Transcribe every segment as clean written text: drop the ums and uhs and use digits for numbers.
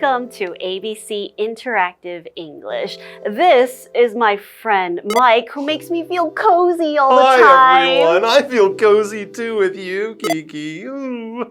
Welcome to ABC Interactive English. This is my friend Mike, who makes me feel cozy all the time. Hi everyone, I feel cozy too with you, Kiki. Ooh.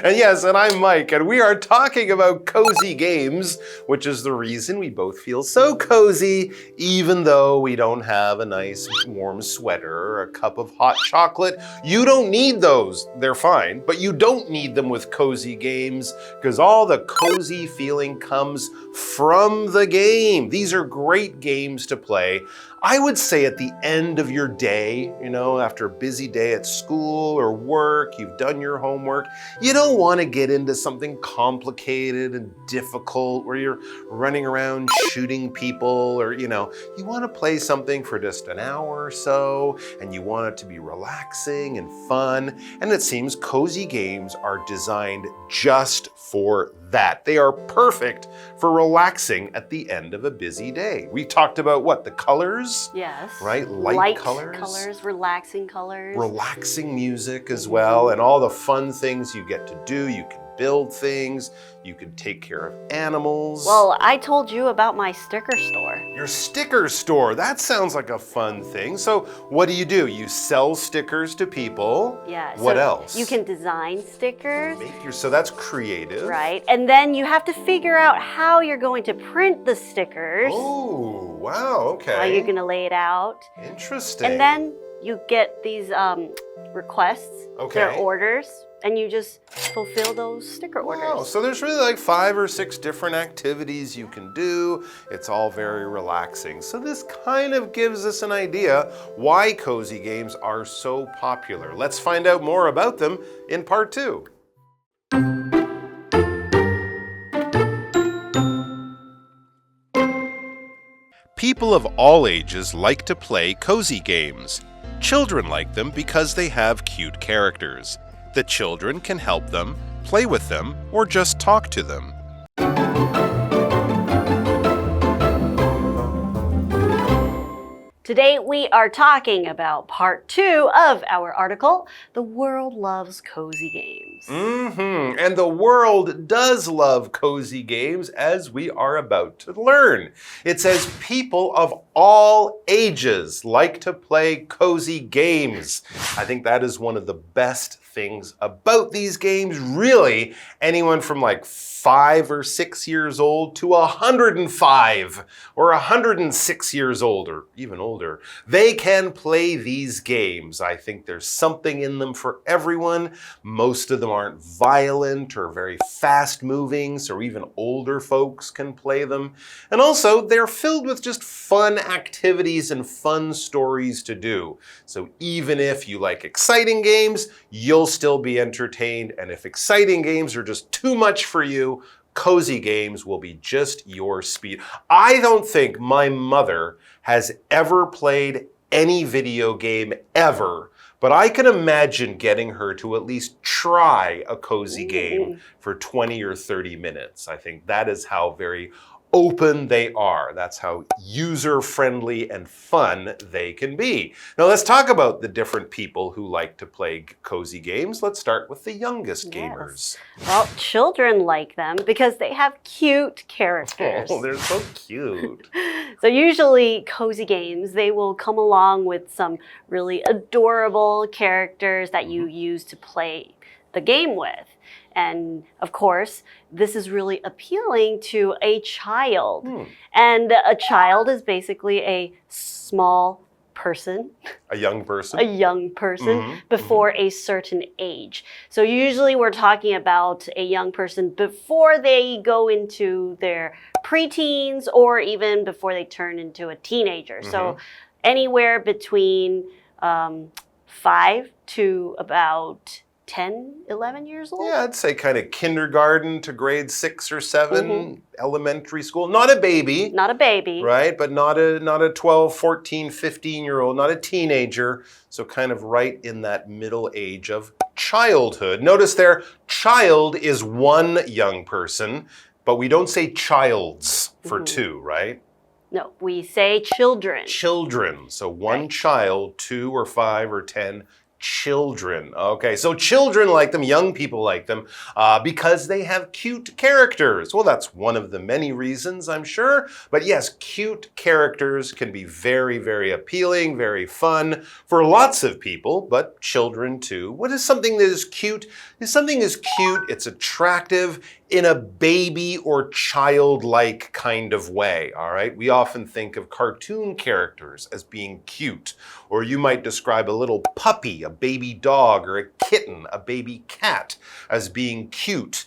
And yes, and I'm Mike, and we are talking about cozy games, which is the reason we both feel so cozy, even though we don't have a nice warm sweater or a cup of hot chocolate. You don't need those, they're fine, but you don't need them with cozy games, because all the cozy feeling comes from the game. These are great games to play. I would say at the end of your day, you know, after a busy day at school or work, you've done your homework, you don't want to get into something complicated and difficult where you're running around shooting people or, you want to play something for just an hour or so, and you want it to be relaxing and fun. And it seems cozy games are designed just for that. They are perfect for relaxing at the end of a busy day. We talked about what? The colors? Yes. Right? Light colors, relaxing colors. Relaxing music as well, and all the fun things you get to do. You can build things, you can take care of animals. Well, I told you about my sticker store. Your sticker store, that sounds like a fun thing. So what do? You sell stickers to people. Yeah. What else? You can design stickers. So that's creative. Right. And then you have to figure out how you're going to print the stickers. Oh, wow, okay. How you're going to lay it out. Interesting. And then you get these requests, their orders, and you just fulfill those sticker orders. Wow, so there's really like 5 or 6 different activities you can do. It's all very relaxing. So this kind of gives us an idea why cozy games are so popular. Let's find out more about them in part 2. People of all ages like to play cozy games. Children like them because they have cute characters. The children can help them, play with them, or just talk to them. Today we are talking about part 2 of our article, The World Loves Cozy Games. And the world does love cozy games, as we are about to learn. It says people of all ages like to play cozy games. I think that is one of the best things about these games. Really, anyone from like 5 or 6 years old to 105 or 106 years old or even older, they can play these games. I think there's something in them for everyone. Most of them aren't violent or very fast moving, so even older folks can play them. And also, they're filled with just fun activities and fun stories to do. So even if you like exciting games, you'll still be entertained. And if exciting games are just too much for you, cozy games will be just your speed. I don't think my mother has ever played any video game ever, but I can imagine getting her to at least try a cozy game for 20 or 30 minutes. I think that is how very open they are. That's how user-friendly and fun they can be. Now let's talk about the different people who like to play cozy games. Let's start with the youngest gamers. Well, children like them because they have cute characters. Oh, they're so cute. So usually cozy games, they will come along with some really adorable characters that you use to play the game with. And of course, this is really appealing to a child. And a child is basically a small person. A young person. A young person before a certain age. So usually we're talking about a young person before they go into their preteens or even before they turn into a teenager. So anywhere between 5 to about 10, 11 years old? Yeah, I'd say kind of kindergarten to grade 6 or 7, elementary school. Not a baby. Not a baby. Right, but not a 12, 14, 15-year-old, not a teenager. So kind of right in that middle age of childhood. Notice there, child is one young person, but we don't say childs for 2, right? No, we say children. Children. So one child, 2 or 5 or 10 children. Okay, so children like them, young people like them, because they have cute characters. Well, that's one of the many reasons, I'm sure. But yes, cute characters can be very, very appealing, very fun for lots of people, but children too. What is something that is cute? If something is cute, it's attractive in a baby or childlike kind of way, all right? We often think of cartoon characters as being cute, or you might describe a little puppy, a baby dog, or a kitten, a baby cat, as being cute.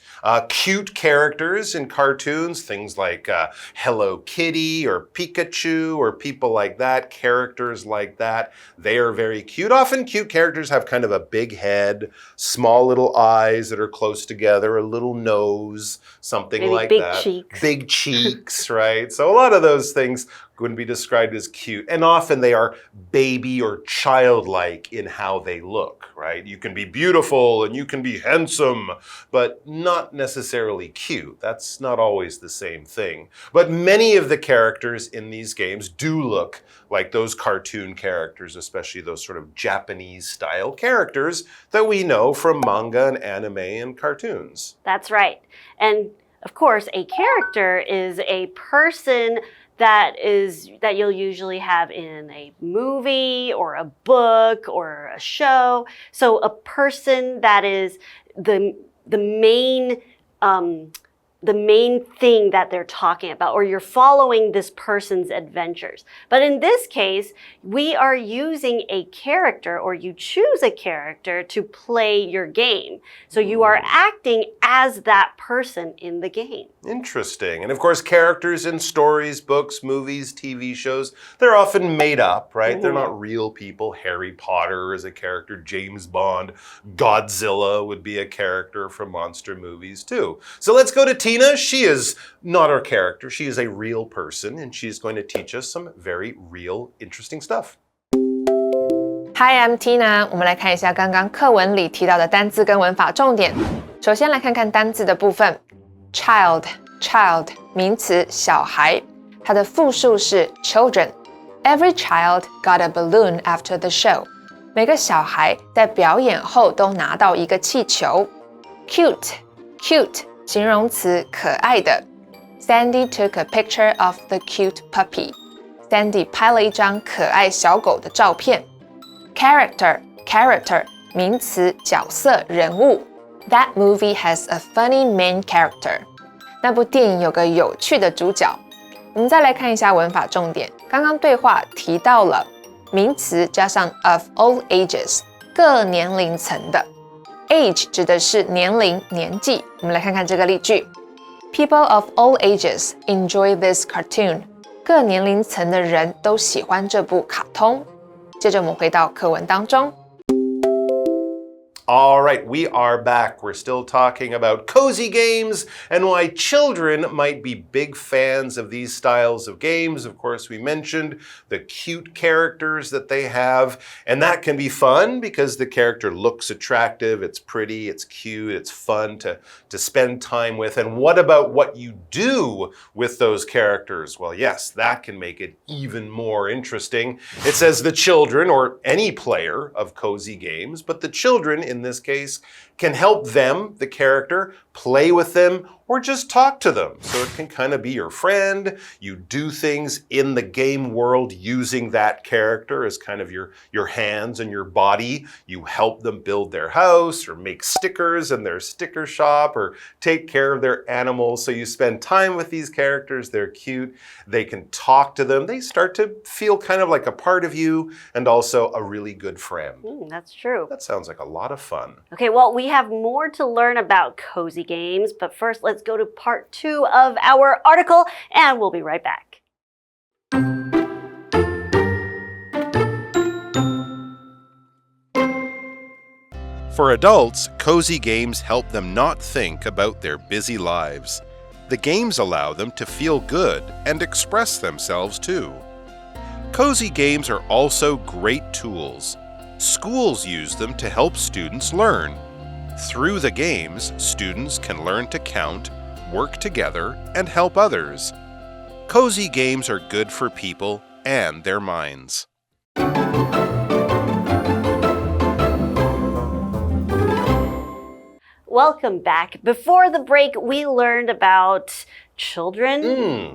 Cute characters in cartoons, things like Hello Kitty or Pikachu or people like that, characters like that, they are very cute. Often cute characters have kind of a big head, small little eyes that are close together, a little nose, something maybe like big that. Cheeks. Big cheeks, right? So a lot of those things would be described as cute. And often they are baby or childlike in how they look, right? You can be beautiful and you can be handsome, but not necessarily cute. That's not always the same thing. But many of the characters in these games do look like those cartoon characters, especially those sort of Japanese style characters that we know from manga and anime and cartoons. That's right. And of course, a character is a person that you'll usually have in a movie or a book or a show. So a person that is the main thing that they're talking about, or you're following this person's adventures. But in this case, we are using a character, or you choose a character to play your game. So you are acting as that person in the game. Interesting. And of course, characters in stories, books, movies, TV shows, they're often made up, right? They're not real people. Harry Potter is a character, James Bond, Godzilla would be a character from monster movies too. So let's go to Tina. She is not our character. She is a real person, and she's going to teach us some very real, interesting stuff. Hi, I'm Tina. 我们来看一下刚刚课文里提到的单字跟文法重点。首先来看看单字的部分。Child, 名词小孩，它的复数是 children. Every child got a balloon after the show. 每个小孩在表演后都拿到一个气球。Cute, 形容词可爱的。Sandy took a picture of the cute puppy. Sandy 拍了一张可爱小狗的照片。Character, 名词角色人物。That movie has a funny main character. 那部电影有个有趣的主角。我们再来看一下文法重点。刚刚对话提到了名词加上 of all ages, 各年龄层的。Age 指的是年龄、年纪。我们来看看这个例句。People of all ages enjoy this cartoon. 各年龄层的人都喜欢这部卡通。接着我们回到课文当中。All right, we are back. We're still talking about cozy games and why children might be big fans of these styles of games. Of course, we mentioned the cute characters that they have, and that can be fun because the character looks attractive, it's pretty, it's cute, it's fun to spend time with. And what about what you do with those characters? Well, yes, that can make it even more interesting. It says the children, or any player of cozy games, but the children in this case can help them, the character, play with them, or just talk to them. So it can kind of be your friend. You do things in the game world using that character as kind of your hands and your body. You help them build their house or make stickers in their sticker shop or take care of their animals. So you spend time with these characters. They're cute. They can talk to them. They start to feel kind of like a part of you and also a really good friend. That's true. That sounds like a lot of fun. Okay, well, we have more to learn about cozy games, but first let's go to part 2 of our article, and we'll be right back. For adults, cozy games help them not think about their busy lives. The games allow them to feel good and express themselves too. Cozy games are also great tools. Schools use them to help students learn. Through the games, students can learn to count, work together, and help others. Cozy games are good for people and their minds. Welcome back. Before the break, we learned about children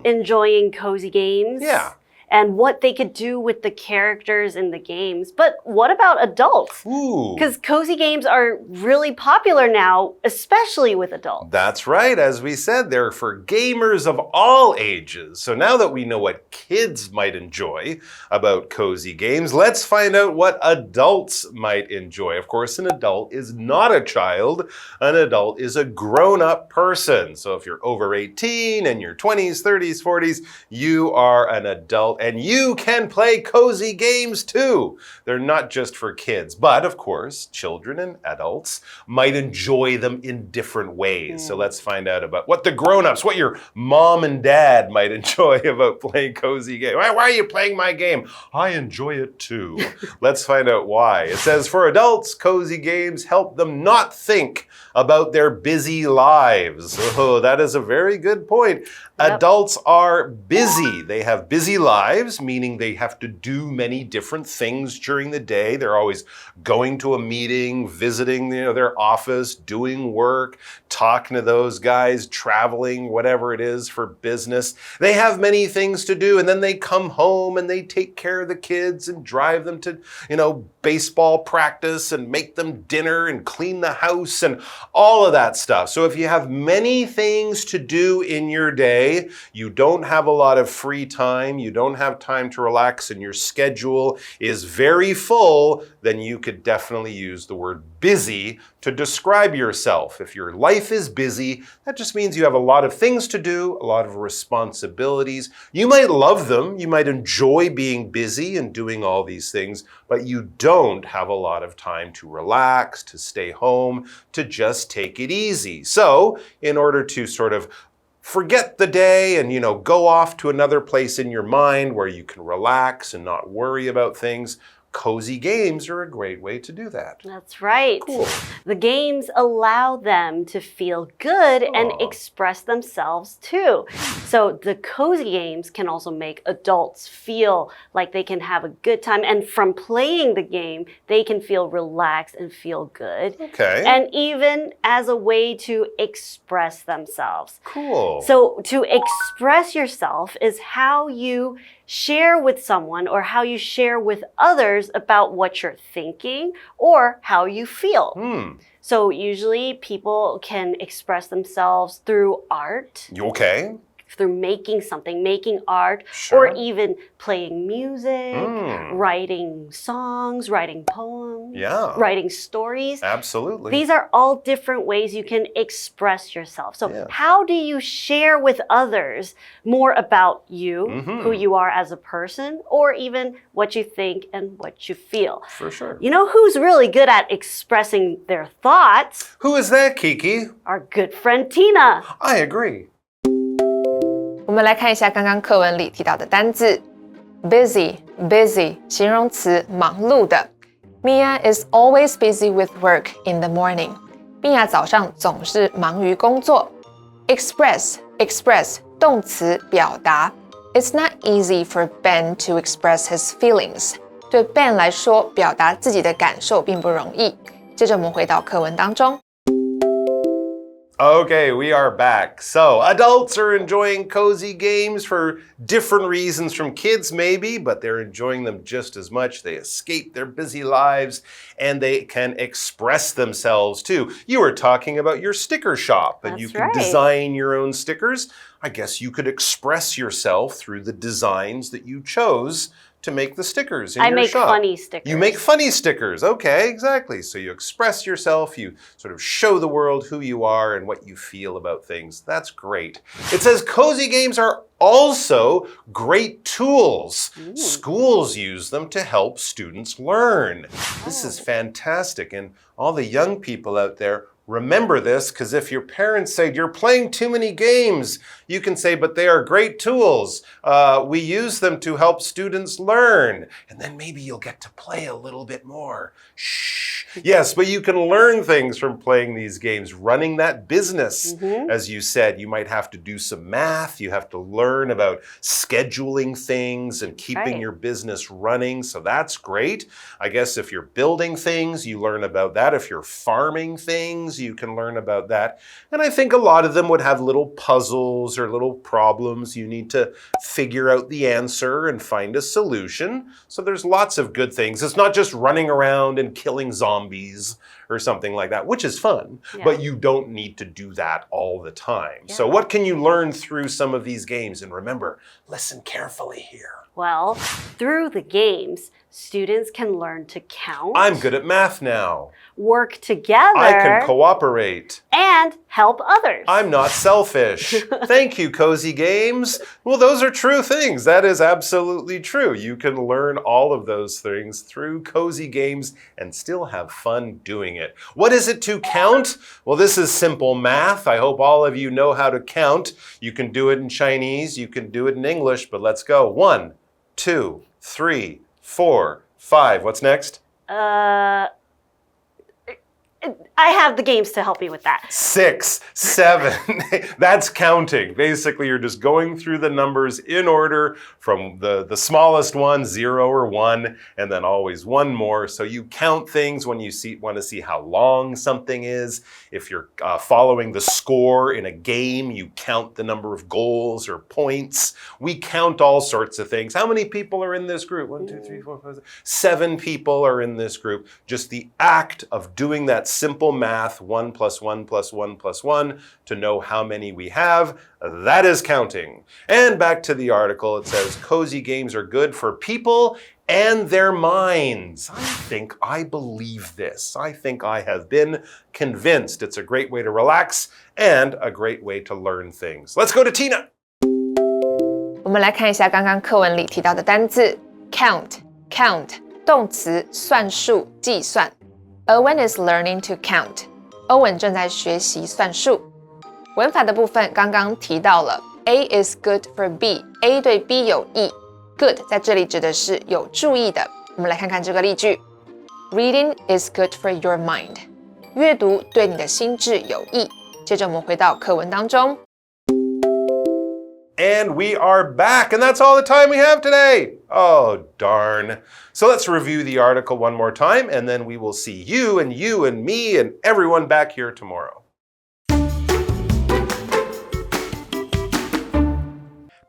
enjoying cozy games. Yeah. And what they could do with the characters in the games. But what about adults? Because cozy games are really popular now, especially with adults. That's right. As we said, they're for gamers of all ages. So now that we know what kids might enjoy about cozy games, let's find out what adults might enjoy. Of course, an adult is not a child. An adult is a grown-up person. So if you're over 18 and your 20s, 30s, 40s, you are an adult. And you can play cozy games too. They're not just for kids, but of course, children and adults might enjoy them in different ways. So let's find out about what the grown-ups, what your mom and dad might enjoy about playing cozy games. Why are you playing my game? I enjoy it too. Let's find out why. It says, for adults, cozy games help them not think about their busy lives. Oh, that is a very good point. Yep. Adults are busy. They have busy lives, meaning they have to do many different things during the day. They're always going to a meeting, visiting their office, doing work, talking to those guys, traveling, whatever it is for business. They have many things to do, and then they come home and they take care of the kids and drive them to, baseball practice and make them dinner and clean the house and all of that stuff. So if you have many things to do in your day, you don't have a lot of free time, you don't have time to relax, and your schedule is very full, then you could definitely use the word busy to describe yourself. If your life is busy, that just means you have a lot of things to do, a lot of responsibilities. You might love them, you might enjoy being busy and doing all these things, but you don't have a lot of time to relax, to stay home, to just take it easy. So, in order to sort of forget the day and, go off to another place in your mind where you can relax and not worry about things, cozy games are a great way to do that. That's right. Cool. The games allow them to feel good and express themselves too. So the cozy games can also make adults feel like they can have a good time. And from playing the game, they can feel relaxed and feel good. Okay. And even as a way to express themselves. Cool. So to express yourself is how you share with someone or how you share with others about what you're thinking or how you feel. So usually people can express themselves through art. Okay. Through making something, making art, Sure. or even playing music, writing songs, writing poems, writing stories. Absolutely. These are all different ways you can express yourself. So how do you share with others more about you, who you are as a person, or even what you think and what you feel? For sure. You know who's really good at expressing their thoughts? Who is that, Kiki? Our good friend Tina. I agree. 我们来看一下刚刚课文里提到的单字 busy, busy 形容词忙碌的 Mia is always busy with work in the morning. 米娅早上总是忙于工作 Express, express 动词表达 It's not easy for Ben to express his feelings. 对 Ben 来说，表达自己的感受并不容易。接着我们回到课文当中。Okay, we are back. So, adults are enjoying cozy games for different reasons from kids, maybe, but they're enjoying them just as much. They escape their busy lives and they can express themselves too. You were talking about your sticker shop and you can design your own stickers. I guess you could express yourself through the designs that you chose to make the stickers in your shop. I make funny stickers. You make funny stickers. Okay, exactly. So you express yourself, you sort of show the world who you are and what you feel about things. That's great. It says cozy games are also great tools. Schools use them to help students learn. This is fantastic. And all the young people out there, remember this, because if your parents say, you're playing too many games, you can say, but they are great tools. We use them to help students learn. And then maybe you'll get to play a little bit more. Shh. Yes, but you can learn things from playing these games, running that business. As you said, you might have to do some math. You have to learn about scheduling things and keeping your business running. So that's great. I guess if you're building things, you learn about that. If you're farming things, you can learn about that. And I think a lot of them would have little puzzles or little problems. You need to figure out the answer and find a solution. So there's lots of good things. It's not just running around and killing zombies or something like that, which is fun, but you don't need to do that all the time. So what can you learn through some of these games? And remember, listen carefully here. Well, through the games, students can learn to count. I'm good at math now. Work together. I can cooperate. And help others. I'm not selfish. Thank you, Cozy Games. Well, those are true things. That is absolutely true. You can learn all of those things through Cozy Games and still have fun doing it. What is it to count? Well, this is simple math. I hope all of you know how to count. You can do it in Chinese, you can do it in English, but let's go. 1, 2, 3, 4, 5. What's next? I have the games to help you with that. 6, 7. That's counting. Basically, you're just going through the numbers in order from the smallest one, 0 or 1, and then always one more. So you count things when you want to see how long something is. If you're following the score in a game, you count the number of goals or points. We count all sorts of things. How many people are in this group? 1, 2, 3, 4, 5, 6. 7 people are in this group. Just the act of doing that simple math, 1 plus 1 plus 1 plus 1, to know how many we have, that is counting. And back to the article, it says, cozy games are good for people and their minds. I believe this. I think I have been convinced. It's a great way to relax and a great way to learn things. Let's go to Tina. 我们来看一下刚刚课文里提到的单字 count 动词算数计算。Owen is learning to count. Owen 正在学习算数。文法的部分刚刚提到了 A is good for B. A 对 B 有益。Good 在这里指的是有注意的。我们来看看这个例句。Reading is good for your mind. 阅读对你的心智有益。接着我们回到课文当中。And we are back, and that's all the time we have today. Oh, darn. So let's review the article one more time, and then we will see you and me and everyone back here tomorrow.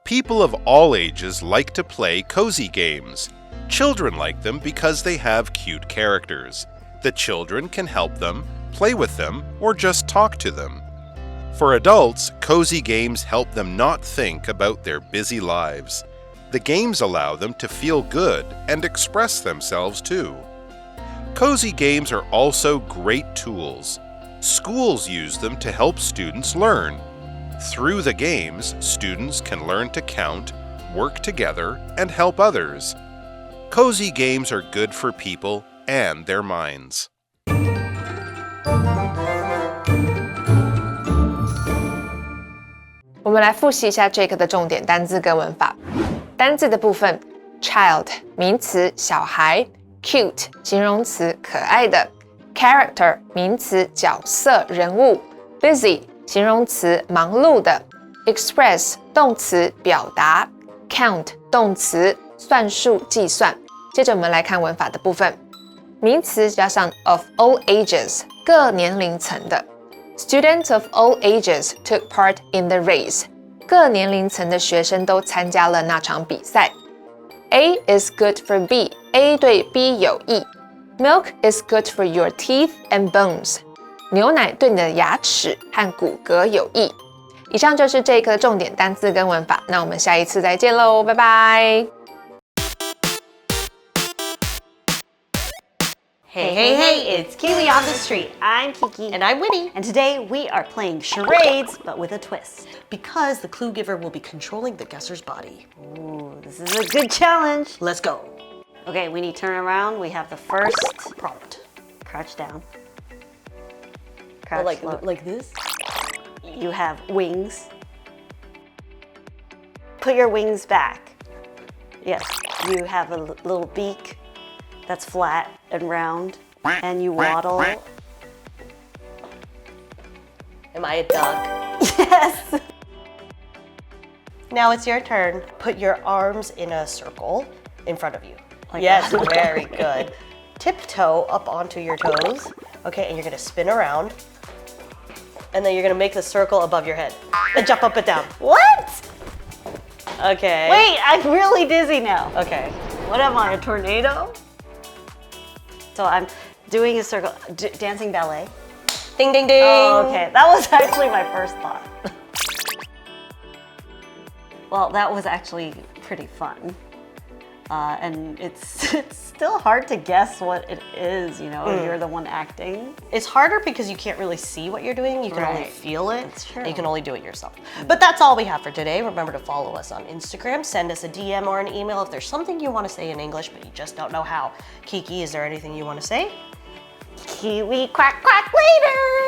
People of all ages like to play cozy games. Children like them because they have cute characters. The children can help them, play with them, or just talk to them. For adults, cozy games help them not think about their busy lives. The games allow them to feel good and express themselves too. Cozy games are also great tools. Schools use them to help students learn. Through the games, students can learn to count, work together, and help others. Cozy games are good for people and their minds. 我们来复习一下这课的重点单字跟文法。单字的部分 child 名词小孩 cute 形容词可爱的 character 名词角色人物 busy 形容词忙碌的 express 动词表达 count 动词算术计算。接着我们来看文法的部分。名词加上 of all ages 各年龄层的Students of all ages took part in the race. 各年龄层的学生都参加了那场比赛。A is good for B. A 对 B 有益。Milk is good for your teeth and bones. 牛奶对你的牙齿和骨骼有益。以上就是这一课的重点单字跟文法。那我们下一次再见喽，拜拜。Hey, it's KiWi on the street. I'm Kiki. And I'm Winnie. And today we are playing charades, but with a twist. Because the clue giver will be controlling the guesser's body. Ooh, this is a good challenge. Let's go. Okay, we need to turn around. We have the first prompt. Crouch down. Crouch low. Like this? You have wings. Put your wings back. Yes, you have a little beak that's flat and round. And you waddle. Am I a duck? Yes. Now it's your turn. Put your arms in a circle in front of you. Like yes, that. very good. Tiptoe up onto your toes. Okay, and you're gonna spin around. And then you're gonna make the circle above your head. And jump up and down. What? Okay. Wait, I'm really dizzy now. Okay. What am I, a tornado? So I'm doing a circle, dancing ballet. Ding, ding, ding. Oh, okay. That was actually my first thought. Well, that was actually pretty fun. And it's still hard to guess what it is, you know, if you're the one acting. It's harder because you can't really see what you're doing. You can only Right. feel it. That's true. You can only do it yourself. But that's all we have for today. Remember to follow us on Instagram. Send us a DM or an email if there's something you want to say in English, but you just don't know how. Kiki, is there anything you want to say? Kiwi quack quack later!